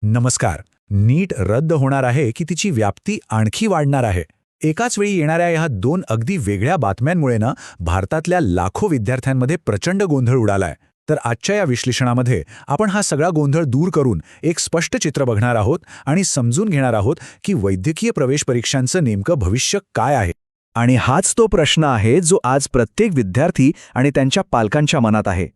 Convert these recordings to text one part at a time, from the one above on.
नमस्कार. नीट रद्द होणार आहे की तिची व्याप्ती आणखी वाढणार आहे? एकाच वेळी येणाऱ्या ह्या दोन अगदी वेगळ्या बातम्यांमुळे भारतातल्या लाखो विद्यार्थ्यांमध्ये प्रचंड गोंधळ उडालाय. तर आजच्या या विश्लेषणामध्ये आपण हा सगळा गोंधळ दूर करून एक स्पष्ट चित्र बघणार आहोत आणि समजून घेणार आहोत की वैद्यकीय प्रवेश परीक्षांचं नेमकं भविष्य काय आहे. आणि हाच तो प्रश्न आहे जो आज प्रत्येक विद्यार्थी आणि त्यांच्या पालकांच्या मनात आहे.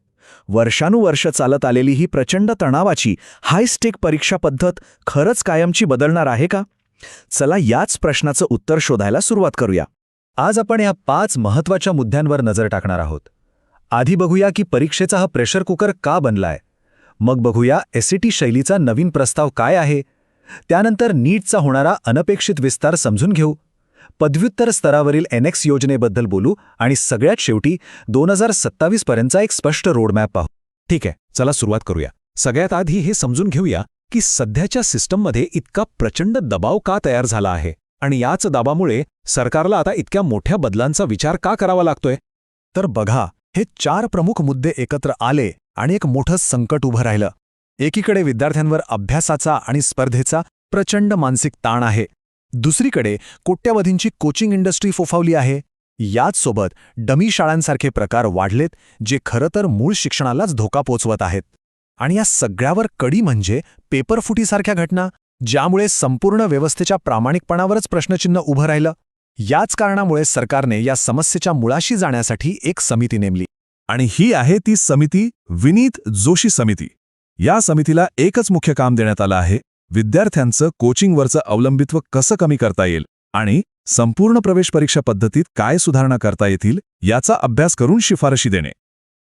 वर्षानुवर्ष चालत आलेली ही प्रचंड तणावाची हाय स्टेक परीक्षा पद्धत खरंच कायमची बदलणार आहे का? चला याच प्रश्नाचं उत्तर शोधायला सुरुवात करूया. आज आपण या 5 महत्त्वाच्या मुद्द्यांवर नजर टाकणार आहोत. आधी बघूया की परीक्षेचा हा प्रेशर कुकर का बनलाय. मग बघूया SAT शैलीचा नवीन प्रस्ताव काय आहे. त्यानंतर नीटचा होणारा अनपेक्षित विस्तार समजून घेऊ. पदव्युत्तर स्तरावरील NX योजनेबद्दल बोलू आणि सगळ्यात शेवटी 2027 पर्यंतचा एक स्पष्ट रोडमॅप पाहू. ठीक आहे, चला सुरुवात करूया. सगळ्यात आधी हे समजून घेऊया की सध्याच्या सिस्टममध्ये इतका प्रचंड दबाव का तयार झाला आहे आणि याच दबावामुळे सरकारला आता इतक्या मोठ्या बदलांचा विचार का करावा लागतोय. तर बघा, हे 4 प्रमुख मुद्दे एकत्र आले आणि एक मोठं संकट उभं राहिलं. एकीकडे विद्यार्थ्यांवर अभ्यासाचा आणि स्पर्धेचा प्रचंड मानसिक ताण आहे. दुसरीकडे कोट्यावधींची कोचिंग इंडस्ट्री फोफावली आहे. याच सोबत डमी शाळांसारखे प्रकार वाढलेत जे खरं तर मूळ शिक्षणालाच धोका पोचवत आहेत. आणि या सगळ्यावर कडी म्हणजे पेपरफुटीसारख्या घटना, ज्यामुळे संपूर्ण व्यवस्थेच्या प्रामाणिकपणावरच प्रश्नचिन्ह उभं राहिलं. याच कारणामुळे सरकारने या समस्येच्या मुळाशी जाण्यासाठी एक समिती नेमली. आणि ही आहे ती समिती, विनीत जोशी समिती. या समितीला एकच मुख्य काम देण्यात आलं आहे: विद्यार्थ्यांचं कोचिंगवरचं अवलंबित्व कसं कमी करता येईल आणि संपूर्ण प्रवेश परीक्षा पद्धतीत काय सुधारणा करता येतील याचा अभ्यास करून शिफारशी देणे.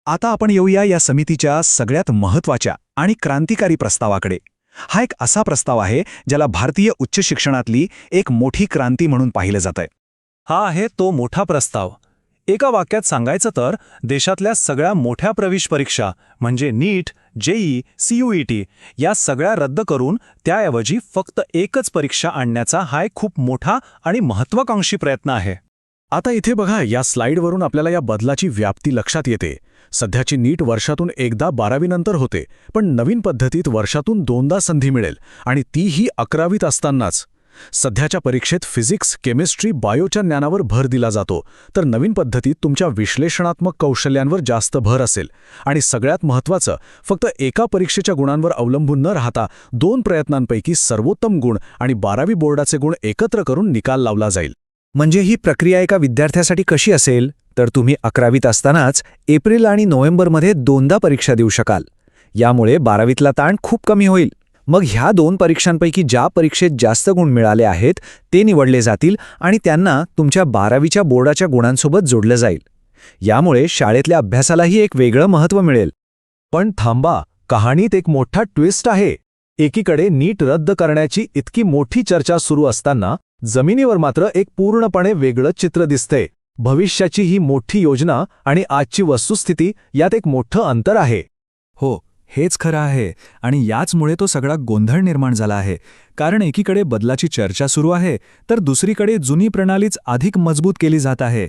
आता आपण येऊया या समितीच्या सगळ्यात महत्त्वाच्या आणि क्रांतिकारी प्रस्तावाकडे. हा एक असा प्रस्ताव आहे ज्याला भारतीय उच्च शिक्षणातली एक मोठी क्रांती म्हणून पाहिलं जातंय. हा आहे तो मोठा प्रस्ताव. एका वाक्यात सांगायचं तर देशातल्या सगळ्या मोठ्या प्रवेश परीक्षा म्हणजे नीट, JEE, CUET या सगळ्या रद्द करून त्याऐवजी फक्त एकच परीक्षा आणण्याचा हा एक खूप मोठा आणि महत्त्वाकांक्षी प्रयत्न आहे. आता इथे बघा, या स्लाइडवरून आपल्याला या बदलाची व्याप्ती लक्षात येते. सध्याची नीट वर्षातून एकदा 12वी नंतर होते, पण नवीन पद्धतीत वर्षातून 2दा संधी मिळेल आणि तीही 11वीत असतानाच. सध्याच्या परीक्षेत फिजिक्स, केमिस्ट्री, बायोच्या ज्ञानावर भर दिला जातो, तर नवीन पद्धतीत तुमच्या विश्लेषणात्मक कौशल्यांवर जास्त भर असेल. आणि सगळ्यात महत्त्वाचं, फक्त एका परीक्षेच्या गुणांवर अवलंबून न राहता 2 प्रयत्नांपैकी सर्वोत्तम गुण आणि 12वी बोर्डाचे गुण एकत्र करून निकाल लावला जाईल. म्हणजे ही प्रक्रिया एका विद्यार्थ्यासाठी कशी असेल तर तुम्ही 11वीत असतानाच एप्रिल आणि नोव्हेंबरमध्ये 2दा परीक्षा देऊ शकाल. यामुळे 12वीतला ताण खूप कमी होईल. मग ह्या 2 परीक्षांपैकी ज्या परीक्षेत जास्त गुण मिळाले आहेत ते निवडले जातील आणि त्यांना तुमच्या 12वीच्या बोर्डाच्या गुणांसोबत जोडलं जाईल. यामुळे शाळेतल्या अभ्यासालाही एक वेगळं महत्त्व मिळेल. पण थांबा, कहाणीत एक मोठा ट्विस्ट आहे. एकीकडे नीट रद्द करण्याची इतकी मोठी चर्चा सुरू असताना जमिनीवर मात्र एक पूर्णपणे वेगळं चित्र दिसतंय. भविष्याची ही मोठी योजना आणि आजची वस्तुस्थिती यात एक मोठं अंतर आहे. हो, हेच खरं आहे आणि याचमुळे तो सगळा गोंधळ निर्माण झाला आहे. कारण एकीकडे बदलाची चर्चा सुरू आहे तर दुसरीकडे जुनी प्रणालीच अधिक मजबूत केली जात आहे.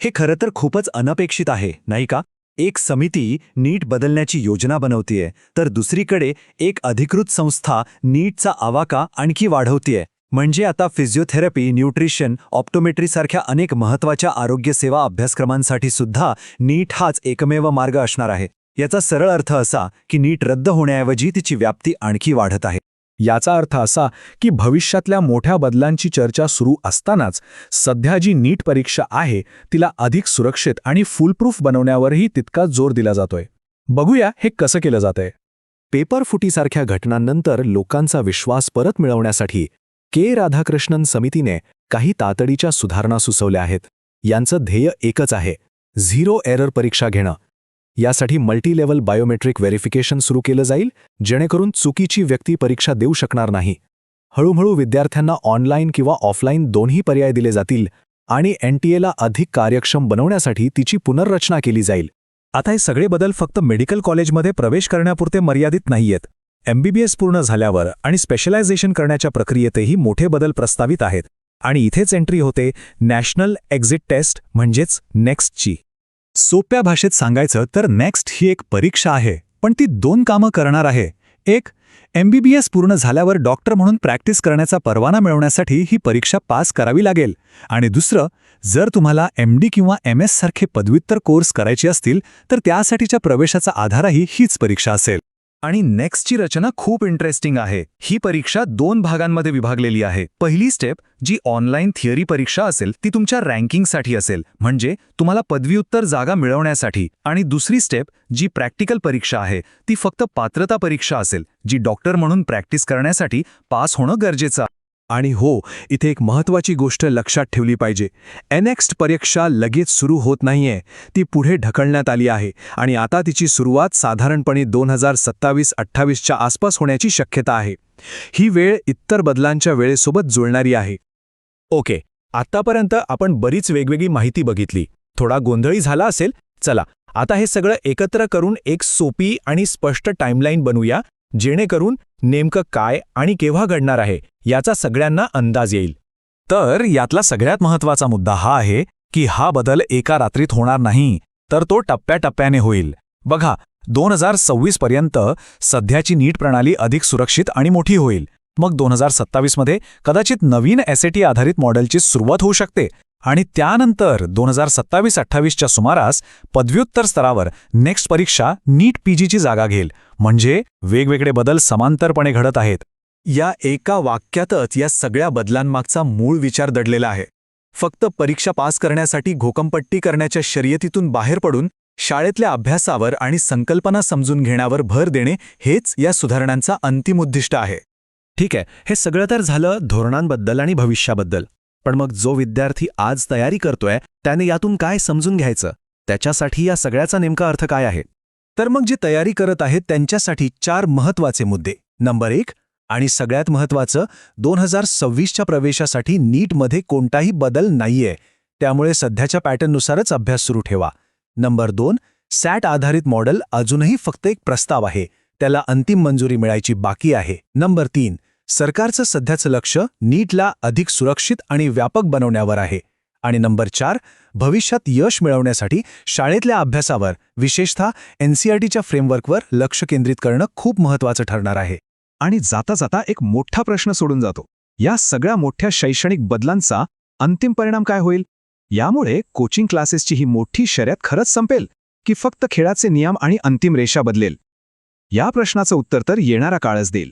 हे खरं तर खूपच अनपेक्षित आहे, नाही का? एक समिती नीट बदलण्याची योजना बनवतीये तर दुसरीकडे एक अधिकृत संस्था नीटचा आवाका आणखी वाढवतीये. म्हणजे आता फिजिओथेरपी, न्यूट्रिशन, ऑप्टोमेट्रीसारख्या अनेक महत्त्वाच्या आरोग्यसेवा अभ्यासक्रमांसाठी सुद्धा नीट हाच एकमेव मार्ग असणार आहे. याचा सरळ अर्थ असा की नीट रद्द होण्याऐवजी तिची व्याप्ती आणखी वाढत आहे. याचा अर्थ असा की भविष्यातल्या मोठ्या बदलांची चर्चा सुरू असतानाच सध्या जी नीट परीक्षा आहे तिला अधिक सुरक्षित आणि फुलप्रूफ बनवण्यावरही तितकाच जोर दिला जातोय. बघूया हे कसं केलं जातंय. पेपरफुटीसारख्या घटनांनंतर लोकांचा विश्वास परत मिळवण्यासाठी राधाकृष्णन समितीने काही तातडीच्या सुधारणा सुचवल्या आहेत. यांचं ध्येय एकच आहे: 0 एरर परीक्षा घेणं. यासाठी मल्टीलेव्हल बायोमेट्रिक व्हेरिफिकेशन सुरू केलं जाईल, जेणेकरून चुकीची व्यक्ती परीक्षा देऊ शकणार नाही. हळूहळू विद्यार्थ्यांना ऑनलाईन किंवा ऑफलाईन दोन्ही पर्याय दिले जातील आणि NTAला अधिक कार्यक्षम बनवण्यासाठी तिची पुनर्रचना केली जाईल. आता हे सगळे बदल फक्त मेडिकल कॉलेजमध्ये प्रवेश करण्यापुरते मर्यादित नाहीयेत. MBBS पूर्ण झाल्यावर आणि स्पेशलायझेशन करण्याच्या प्रक्रियेतही मोठे बदल प्रस्तावित आहेत. आणि इथेच एंट्री होते नॅशनल एक्झिट टेस्ट म्हणजेच नेक्स्टची. सोप्या भाषेत सांगायचं तर नेक्स्ट ही एक परीक्षा आहे, पण ती 2 कामं करणार आहे. एक, MBBS पूर्ण झाल्यावर डॉक्टर म्हणून प्रॅक्टिस करण्याचा परवाना मिळवण्यासाठी ही परीक्षा पास करावी लागेल. आणि दुसरं, जर तुम्हाला MD किंवा MS सारखे पदव्युत्तर कोर्स करायचे असतील तर त्यासाठीच्या प्रवेशाचा आधारही हीच परीक्षा असेल. आणि नेक्स्टची रचना खूप इंटरेस्टिंग आहे. ही परीक्षा 2 भागांमध्ये विभागलेली आहे. पहिली स्टेप जी ऑनलाईन थिअरी परीक्षा असेल ती तुमच्या रँकिंगसाठी असेल, म्हणजे तुम्हाला पदव्युत्तर जागा मिळवण्यासाठी. आणि दुसरी स्टेप जी प्रॅक्टिकल परीक्षा आहे ती फक्त पात्रता परीक्षा असेल, जी डॉक्टर म्हणून प्रॅक्टिस करण्यासाठी पास होणं गरजेचं आहे. आणि हो, इथे एक महत्त्वाची गोष्ट लक्षात ठेवली पाहिजे. NEXT परीक्षा लगेच सुरू होत नाहीये. ती पुढे ढकलण्यात आली आहे आणि आता तिची सुरुवात साधारणपणे 2027-28च्या आसपास होण्याची शक्यता आहे. ही वेळ इतर बदलांच्या वेळेसोबत जुळणारी आहे. ओके, आत्तापर्यंत आपण बरीच वेगवेगळी माहिती बघितली. थोडा गोंधळी झाला असेल. चला, आता हे सगळं एकत्र करून एक सोपी आणि स्पष्ट टाईमलाईन बनवूया, जेणेकरून नेमकं काय आणि केव्हा घडणार आहे याचा सगळ्यांना अंदाज येईल. तर यातला सगळ्यात महत्त्वाचा मुद्दा हा आहे की हा बदल एका रात्रीत होणार नाही, तर तो टप्प्याटप्प्याने होईल. बघा, 2026 पर्यंत सध्याची नीट प्रणाली अधिक सुरक्षित आणि मोठी होईल. मग 2027 मध्ये कदाचित नवीन SAT आधारित मॉडेलची सुरुवात होऊ शकते. आणि त्यानंतर 2027-28च्या सुमारास पदव्युत्तर स्तरावर नेक्स्ट परीक्षा नीट PGची जागा घेईल. म्हणजे वेगवेगळे बदल समांतरपणे घडत आहेत. या एका वाक्यातच या सगळ्या बदलांमागचा मूळ विचार दडलेला आहे. फक्त परीक्षा पास करण्यासाठी घोकंपट्टी करण्याच्या शर्यतीतून बाहेर पडून शाळेतल्या अभ्यासावर आणि संकल्पना समजून घेण्यावर भर देणे हेच या सुधारणांचा अंतिम उद्दिष्ट आहे. ठीक आहे, हे सगळं तर झालं धोरणांबद्दल आणि भविष्याबद्दल. पण मग जो विद्यार्थी आज तयारी करतोय त्याने यातून काय समजून घ्यायचं? त्याच्यासाठी या सगळ्याचा नेमका अर्थ काय आहे? तर मग जे तयारी करत आहेत त्यांच्यासाठी 4 महत्त्वाचे मुद्दे. नंबर 1, आणि सगळ्यात महत्त्वाचं, 2026च्या प्रवेशासाठी नीटमध्ये कोणताही बदल नाहीये, त्यामुळे सध्याच्या पॅटर्ननुसारच अभ्यास सुरू ठेवा. नंबर 2, SAT आधारित मॉडेल अजूनही फक्त एक प्रस्ताव आहे, त्याला अंतिम मंजुरी मिळायची बाकी आहे. नंबर 3, सरकारचं सध्याचं लक्ष नीटला अधिक सुरक्षित आणि व्यापक बनवण्यावर आहे. आणि नंबर 4, भविष्यात यश मिळवण्यासाठी शाळेतल्या अभ्यासावर, विशेषतः NCERTच्या फ्रेमवर्कवर लक्ष केंद्रित करणं खूप महत्त्वाचं ठरणार आहे. आणि जाता जाता एक मोठा प्रश्न सोडून जातो. या सगळ्या मोठ्या शैक्षणिक बदलांचा अंतिम परिणाम काय होईल? यामुळे कोचिंग क्लासेसची ही मोठी शर्यत खरंच संपेल की फक्त खेळाचे नियम आणि अंतिम रेषा बदलेल? या प्रश्नाचं उत्तर तर येणारा काळच देईल.